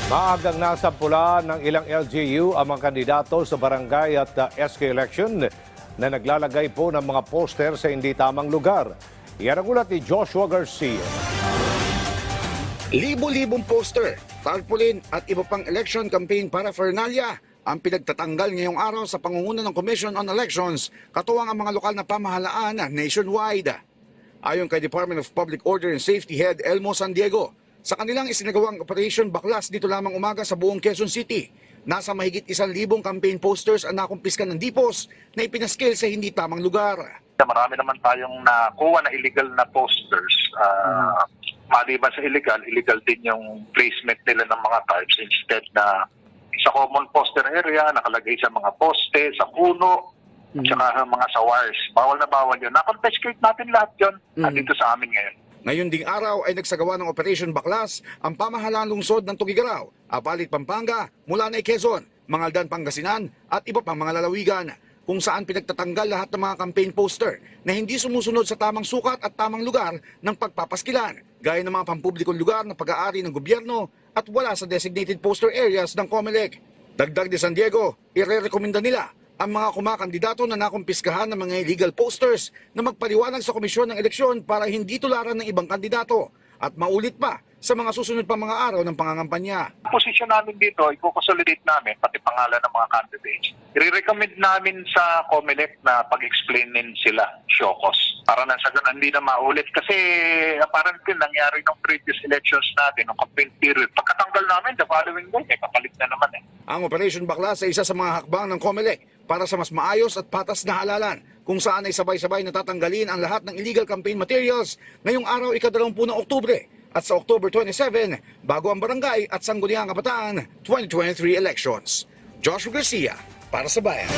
Maagang nasampulan ng ilang LGU ang mga kandidato sa barangay at SK election na naglalagay po ng mga poster sa hindi tamang lugar. Yan ang ulat ni Joshua Garcia. Libo-libong poster, tarpaulin at iba pang election campaign paraphernalia ang pinagtatanggal ngayong araw sa pangunguna ng Commission on Elections, katuwang ang mga lokal na pamahalaan nationwide. Ayon kay Department of Public Order and Safety Head Elmo San Diego, sa kanilang isinagawang Operation Baklas dito lamang umaga sa buong Quezon City, nasa mahigit 1,000 campaign posters ang nakumpiskan ng dipos na ipinaskil sa hindi tamang lugar. Marami naman tayong nakuha na illegal na posters. Maliban sa illegal din yung placement nila ng mga types instead na sa common poster area, nakalagay sa mga poste, sa puno, tsaka mga sa wires. Bawal na bawal yun. Na-confiscate natin lahat yun dito sa amin ngayon. Ngayon ding araw ay nagsagawa ng Operation Baklas ang pamahalaan lungsod ng Tugigaraw, Apalit, Pampanga, Mulanay, Quezon, Mangaldan, Pangasinan at iba pang mga lalawigan, kung saan pinagtatanggal lahat ng mga campaign poster na hindi sumusunod sa tamang sukat at tamang lugar ng pagpapaskilan, gaya ng mga pampublikong lugar na pag-aari ng gobyerno at wala sa designated poster areas ng COMELEC. Dagdag ni San Diego, irerekomenda nila ang mga kumakandidato na nakumpiskahan ng mga illegal posters na magpaliwanag sa komisyon ng eleksyon para hindi tularan ng ibang kandidato at maulit pa sa mga susunod pang mga araw ng pangangampanya. Ang posisyon namin dito, i-consolidate namin pati pangalan ng mga candidates. I-recommend namin sa COMELEC na pag-explainin sila, Shokos, para na sa ganun hindi na maulit. Kasi apparently nangyari ng previous elections natin, ng campaign period. Pagkatanggal namin, the following day, may kapalit na naman eh. Ang Operation Baklas ay isa sa mga hakbang ng COMELEC para sa mas maayos at patas na halalan, kung saan ay sabay-sabay natatanggalin ang lahat ng illegal campaign materials ngayong araw ika-20 ng Oktubre at sa October 27 bago ang barangay at Sangguniang Kabataan 2023 elections. Joshua Garcia para sa Bayan.